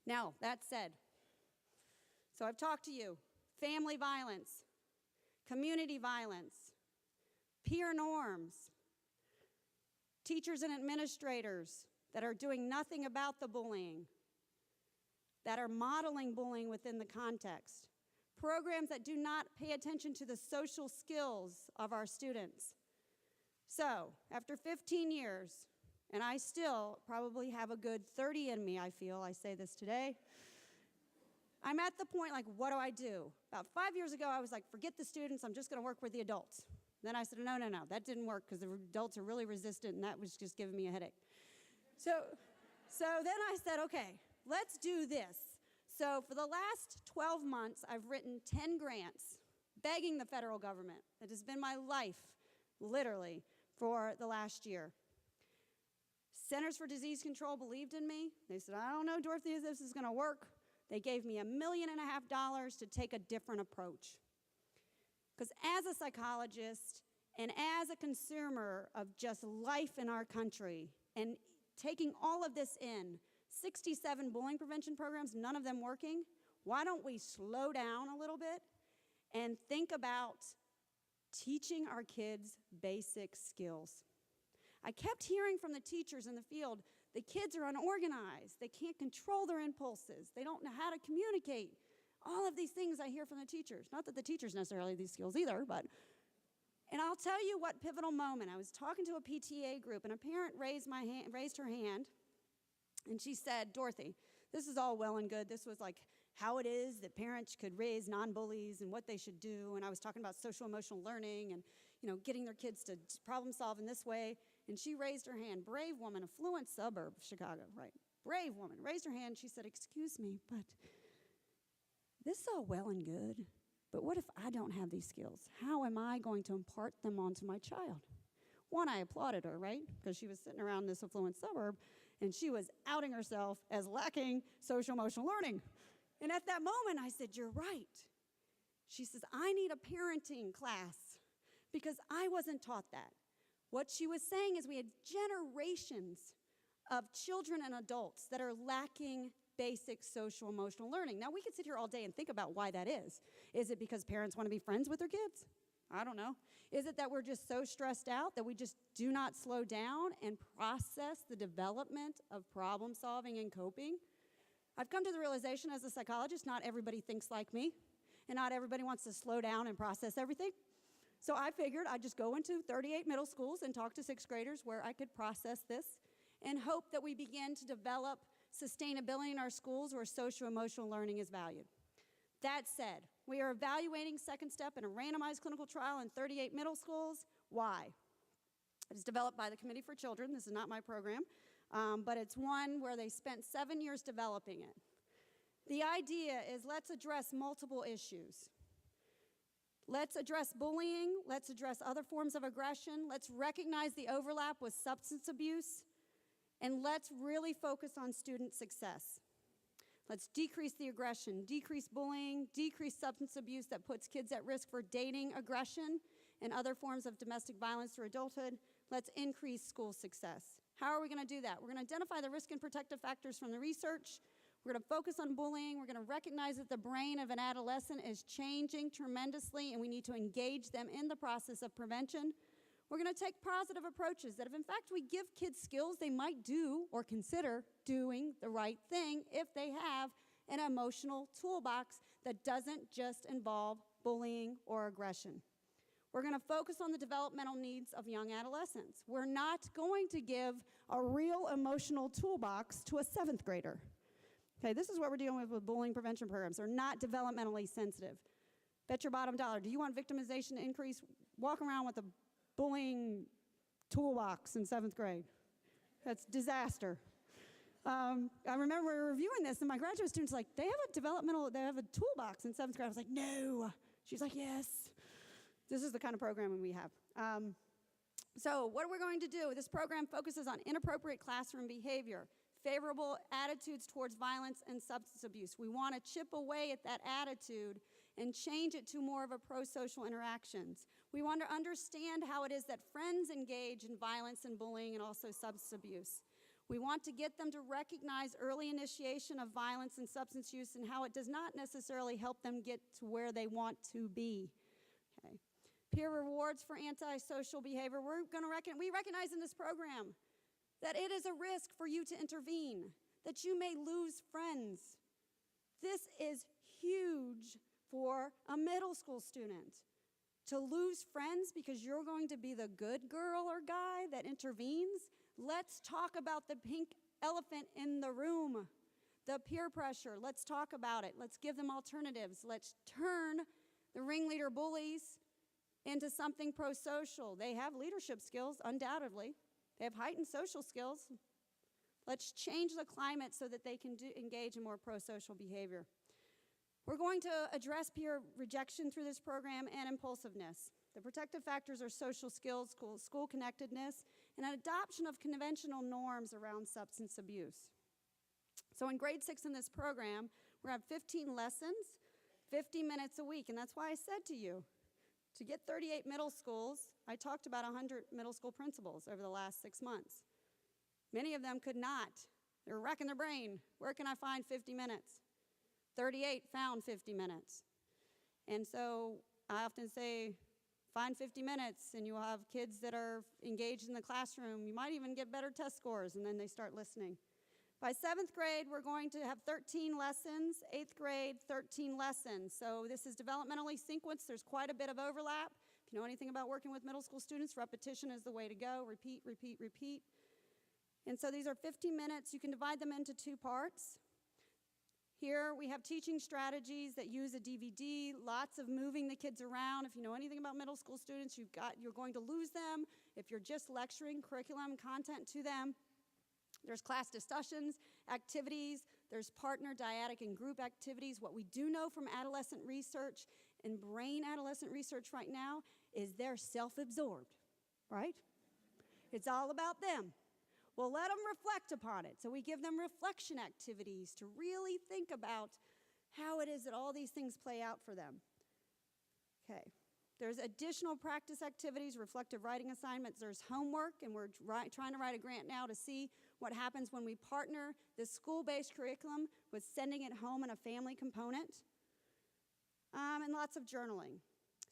Now, that said, so I've talked to you, family violence, community violence, peer norms, teachers and administrators that are doing nothing about the bullying, that are modeling bullying within the context, programs that do not pay attention to the social skills of our students. So, after 15 years, and I still probably have a good 30 in me, I feel, I say this today, I'm at the point, like, what do I do? About 5 years ago, I was like, forget the students, I'm just going to work with the adults. Then I said, no, that didn't work because the adults are really resistant, and that was just giving me a headache. So then I said, okay, let's do this. So for the last 12 months, I've written 10 grants begging the federal government. That has been my life, literally, for the last year. Centers for Disease Control believed in me. They said, I don't know, Dorothy, if this is going to work. They gave me $1.5 million to take a different approach. Because as a psychologist and as a consumer of just life in our country and taking all of this in, 67 bullying prevention programs, none of them working, why don't we slow down a little bit and think about teaching our kids basic skills? I kept hearing from the teachers in the field, the kids are unorganized, they can't control their impulses, they don't know how to communicate. All of these things I hear from the teachers. Not that the teachers necessarily have these skills either, but, and I'll tell you what pivotal moment. I was talking to a PTA group, and a parent raised her hand, and she said, Dorothy, this is all well and good. This was like how it is that parents could raise non-bullies and what they should do. And I was talking about social emotional learning and, getting their kids to problem solve in this way. And she raised her hand. Brave woman, affluent suburb of Chicago, right? Brave woman, raised her hand. She said, excuse me, but this is all well and good. But what if I don't have these skills? How am I going to impart them onto my child? One, I applauded her, right? Because she was sitting around this affluent suburb, and she was outing herself as lacking social emotional learning. And at that moment, I said, you're right. She says, I need a parenting class because I wasn't taught that. What she was saying is we had generations of children and adults that are lacking basic social emotional learning. Now, we could sit here all day and think about why that is. Is it because parents want to be friends with their kids? I don't know. Is it that we're just so stressed out that we just do not slow down and process the development of problem solving and coping? I've come to the realization as a psychologist, not everybody thinks like me, and not everybody wants to slow down and process everything. So I figured I'd just go into 38 middle schools and talk to sixth graders where I could process this and hope that we begin to develop sustainability in our schools where social-emotional learning is valued. That said, we are evaluating Second Step in a randomized clinical trial in 38 middle schools. Why? It is developed by the Committee for Children. This is not my program, but it's one where they spent 7 years developing it. The idea is let's address multiple issues. Let's address bullying. Let's address other forms of aggression. Let's recognize the overlap with substance abuse. And let's really focus on student success. Let's decrease the aggression, decrease bullying, decrease substance abuse that puts kids at risk for dating aggression and other forms of domestic violence through adulthood. Let's increase school success. How are we going to do that? We're going to identify the risk and protective factors from the research. We're going to focus on bullying. We're going to recognize that the brain of an adolescent is changing tremendously, and we need to engage them in the process of prevention. We're going to take positive approaches that if, in fact, we give kids skills, they might do or consider doing the right thing if they have an emotional toolbox that doesn't just involve bullying or aggression. We're going to focus on the developmental needs of young adolescents. We're not going to give a real emotional toolbox to a 7th grader. Okay, this is what we're dealing with bullying prevention programs. They're not developmentally sensitive. Bet your bottom dollar. Do you want victimization to increase? Walk around with a bullying toolbox in 7th grade. That's disaster. I remember we were reviewing this, and my graduate students were like, they have a toolbox in 7th grade. I was like, no. She's like, yes. This is the kind of programming we have. So what are we going to do? This program focuses on inappropriate classroom behavior, favorable attitudes towards violence and substance abuse. We want to chip away at that attitude and change it to more of a pro-social interactions. We want to understand how it is that friends engage in violence and bullying and also substance abuse. We want to get them to recognize early initiation of violence and substance use and how it does not necessarily help them get to where they want to be. Okay. Peer rewards for antisocial behavior. We recognize in this program that it is a risk for you to intervene, that you may lose friends. This is huge for a middle school student. To lose friends because you're going to be the good girl or guy that intervenes? Let's talk about the pink elephant in the room, the peer pressure. Let's talk about it. Let's give them alternatives. Let's turn the ringleader bullies into something pro-social. They have leadership skills, undoubtedly. They have heightened social skills. Let's change the climate so that they can engage in more pro-social behavior. We're going to address peer rejection through this program and impulsiveness. The protective factors are social skills, school connectedness, and an adoption of conventional norms around substance abuse. So in grade 6 in this program, we're going to have 15 lessons, 50 minutes a week. And that's why I said to you, to get 38 middle schools, I talked about 100 middle school principals over the last 6 months. Many of them could not. They were racking their brain. Where can I find 50 minutes? 38 found 50 minutes. And so I often say, find 50 minutes and you will have kids that are engaged in the classroom. You might even get better test scores, and then they start listening. By 7th grade, we're going to have 13 lessons. 8th grade, 13 lessons. So this is developmentally sequenced. There's quite a bit of overlap. If you know anything about working with middle school students, repetition is the way to go. Repeat, repeat, repeat. And so these are 15 minutes. You can divide them into 2 parts. Here we have teaching strategies that use a DVD, lots of moving the kids around. If you know anything about middle school students, you're going to lose them if you're just lecturing curriculum content to them. There's class discussions, activities, there's partner, dyadic, and group activities. What we do know from adolescent research and brain adolescent research right now is they're self-absorbed, right? It's all about them. Well, let them reflect upon it. So we give them reflection activities to really think about how it is that all these things play out for them. Okay. There's additional practice activities, reflective writing assignments. There's homework, and we're trying to write a grant now to see what happens when we partner the school-based curriculum with sending it home in a family component, and lots of journaling.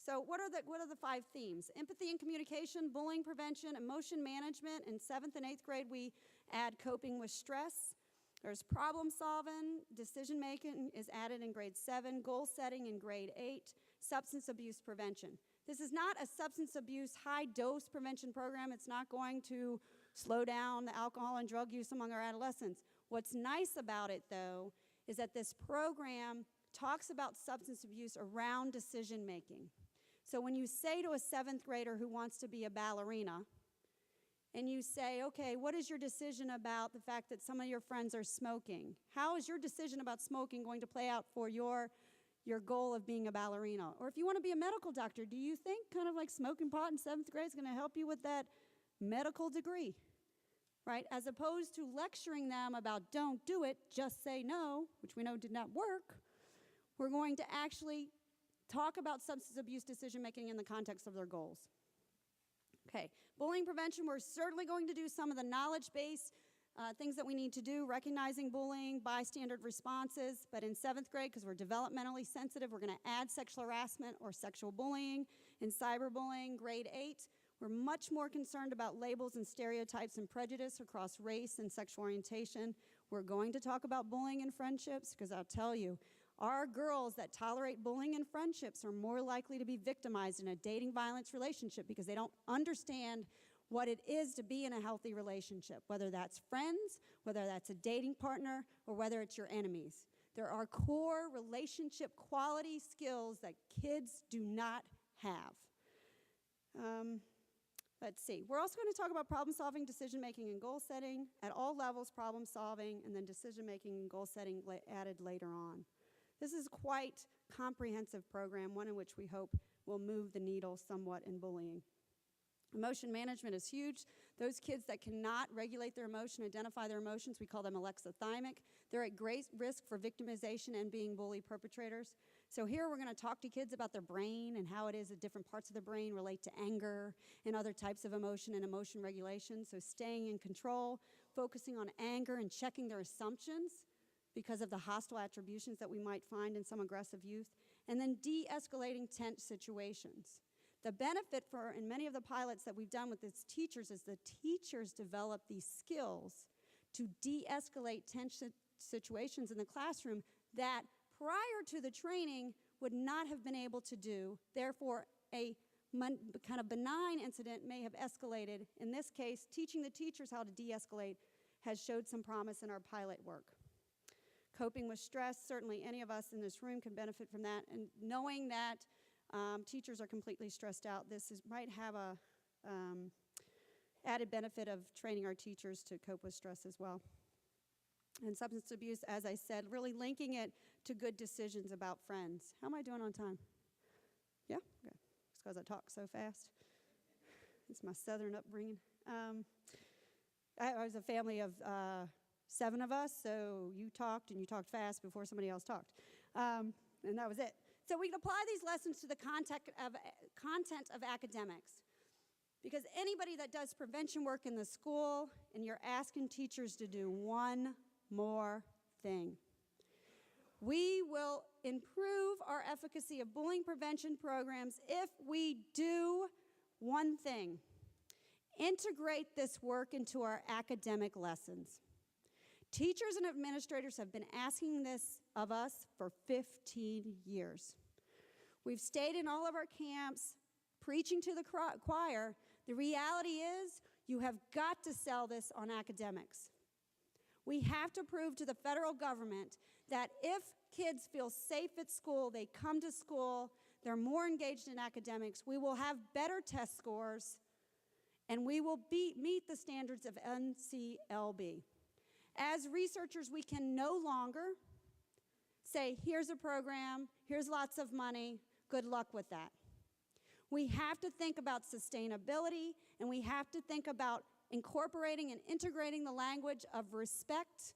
So what are the 5 themes? Empathy and communication, bullying prevention, emotion management. In 7th and 8th grade, we add coping with stress. There's problem solving, decision making is added in grade 7, goal setting in grade 8, substance abuse prevention. This is not a substance abuse high dose prevention program. It's not going to slow down the alcohol and drug use among our adolescents. What's nice about it, though, is that this program talks about substance abuse around decision making. So when you say to a 7th grader who wants to be a ballerina, and you say, okay, what is your decision about the fact that some of your friends are smoking? How is your decision about smoking going to play out for your goal of being a ballerina? Or if you want to be a medical doctor, do you think kind of like smoking pot in 7th grade is going to help you with that medical degree? Right? As opposed to lecturing them about don't do it, just say no, which we know did not work, we're going to actually talk about substance abuse decision-making in the context of their goals. Okay, bullying prevention, we're certainly going to do some of the knowledge-based things that we need to do, recognizing bullying, bystander responses, but in 7th grade, because we're developmentally sensitive, we're going to add sexual harassment or sexual bullying. In cyberbullying, grade 8, we're much more concerned about labels and stereotypes and prejudice across race and sexual orientation. We're going to talk about bullying in friendships, because I'll tell you, our girls that tolerate bullying in friendships are more likely to be victimized in a dating violence relationship because they don't understand what it is to be in a healthy relationship, whether that's friends, whether that's a dating partner, or whether it's your enemies. There are core relationship quality skills that kids do not have. Let's see. We're also going to talk about problem solving, decision making, and goal setting at all levels, problem solving, and then decision making and goal setting added later on. This is quite a comprehensive program, one in which we hope will move the needle somewhat in bullying. Emotion management is huge. Those kids that cannot regulate their emotion, identify their emotions, we call them alexithymic. They're at great risk for victimization and being bully perpetrators. So here we're going to talk to kids about their brain and how it is that different parts of the brain relate to anger and other types of emotion and emotion regulation. So staying in control, focusing on anger and checking their assumptions because of the hostile attributions that we might find in some aggressive youth, and then de-escalating tense situations. The benefit in many of the pilots that we've done with these teachers is the teachers develop these skills to de-escalate tense situations in the classroom that prior to the training would not have been able to do. Therefore, a kind of benign incident may have escalated. In this case, teaching the teachers how to de-escalate has showed some promise in our pilot work. Coping with stress, certainly any of us in this room can benefit from that. And knowing that teachers are completely stressed out, might have a added benefit of training our teachers to cope with stress as well. And substance abuse, as I said, really linking it to good decisions about friends. How am I doing on time? Yeah? Okay. It's because I talk so fast. It's my southern upbringing. I was a family of 7 of us, so you talked fast before somebody else talked. And that was it. So we can apply these lessons to the content of academics. Because anybody that does prevention work in the school, and you're asking teachers to do one more thing. We will improve our efficacy of bullying prevention programs if we do one thing. Integrate this work into our academic lessons. Teachers and administrators have been asking this of us for 15 years. We've stayed in all of our camps preaching to the choir. The reality is you have got to sell this on academics. We have to prove to the federal government that if kids feel safe at school, they come to school, they're more engaged in academics, we will have better test scores, and we will meet the standards of NCLB. As researchers, we can no longer say, here's a program, here's lots of money, good luck with that. We have to think about sustainability, and we have to think about incorporating and integrating the language of respect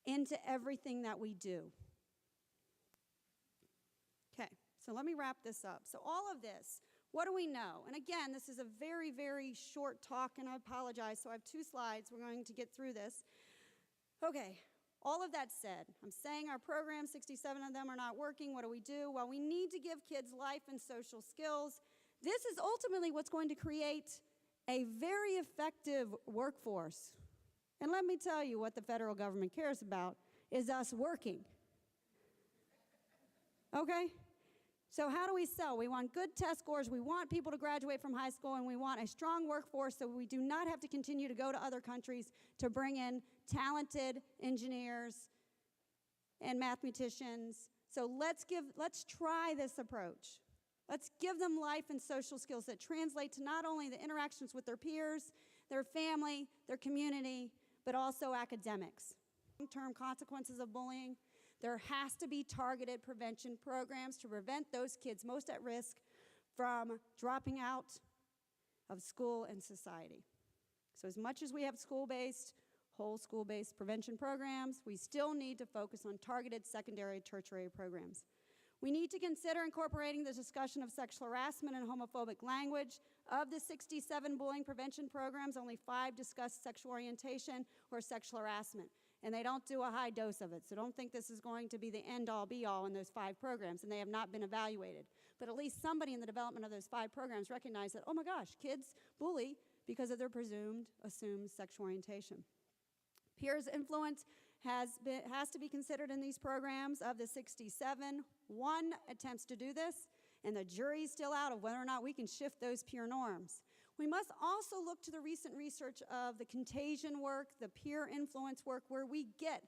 into everything that we do. Okay, so let me wrap this up. So all of this, what do we know? And again, this is a very, very short talk, and I apologize. So I have 2 slides. We're going to get through this. Okay, all of that said, I'm saying our programs, 67 of them are not working. What do we do? Well, we need to give kids life and social skills. This is ultimately what's going to create a very effective workforce. And let me tell you what the federal government cares about is us working. Okay? So how do we sell? We want good test scores, we want people to graduate from high school, and we want a strong workforce so we do not have to continue to go to other countries to bring in talented engineers and mathematicians. So let's try this approach. Let's give them life and social skills that translate to not only the interactions with their peers, their family, their community, but also academics. Long-term consequences of bullying. There has to be targeted prevention programs to prevent those kids most at risk from dropping out of school and society. So as much as we have school-based, whole school-based prevention programs, we still need to focus on targeted secondary and tertiary programs. We need to consider incorporating the discussion of sexual harassment and homophobic language. Of the 67 bullying prevention programs, only 5 discuss sexual orientation or sexual harassment. And they don't do a high dose of it. So don't think this is going to be the end-all, be-all in those 5 programs, and they have not been evaluated. But at least somebody in the development of those 5 programs recognized that, oh my gosh, kids bully because of their assumed sexual orientation. Peers' influence has to be considered in these programs. Of the 67, 1 attempts to do this, and the jury's still out of whether or not we can shift those peer norms. We must also look to the recent research of the contagion work, the peer influence work, where we get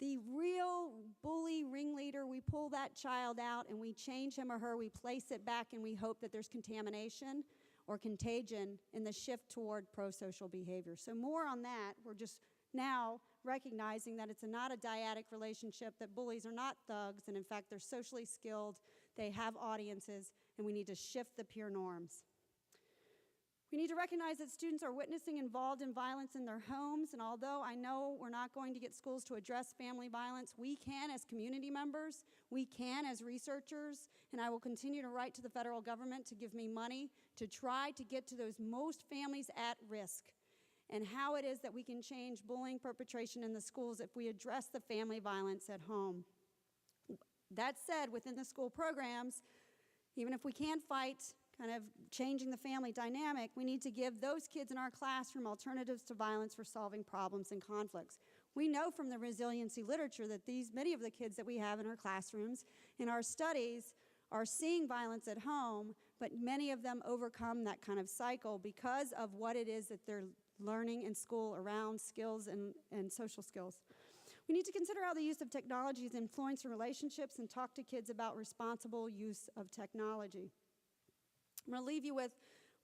the real bully ringleader, we pull that child out and we change him or her, we place it back, and we hope that there's contamination or contagion in the shift toward pro-social behavior. So more on that. We're just now recognizing that it's not a dyadic relationship, that bullies are not thugs, and in fact they're socially skilled, they have audiences, and we need to shift the peer norms. We need to recognize that students are witnessing involved in violence in their homes, and although I know we're not going to get schools to address family violence, we can as community members, we can as researchers, and I will continue to write to the federal government to give me money to try to get to those most families at risk and how it is that we can change bullying perpetration in the schools if we address the family violence at home. That said, within the school programs, even if we can't fight kind of changing the family dynamic, we need to give those kids in our classroom alternatives to violence for solving problems and conflicts. We know from the resiliency literature that many of the kids that we have in our classrooms, in our studies, are seeing violence at home, but many of them overcome that kind of cycle because of what it is that they're learning in school around skills and social skills. We need to consider how the use of technology is influencing relationships and talk to kids about responsible use of technology. I'm going to leave you with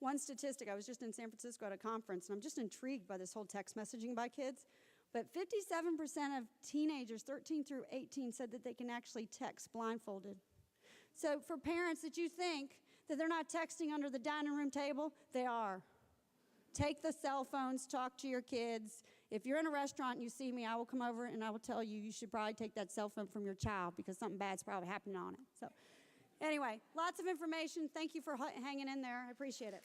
one statistic. I was just in San Francisco at a conference, and I'm just intrigued by this whole text messaging by kids. But 57% of teenagers, 13 through 18, said that they can actually text blindfolded. So for parents that you think that they're not texting under the dining room table, they are. Take the cell phones, talk to your kids. If you're in a restaurant and you see me, I will come over and I will tell you, you should probably take that cell phone from your child because something bad's probably happening on it. So anyway, lots of information. Thank you for hanging in there. I appreciate it.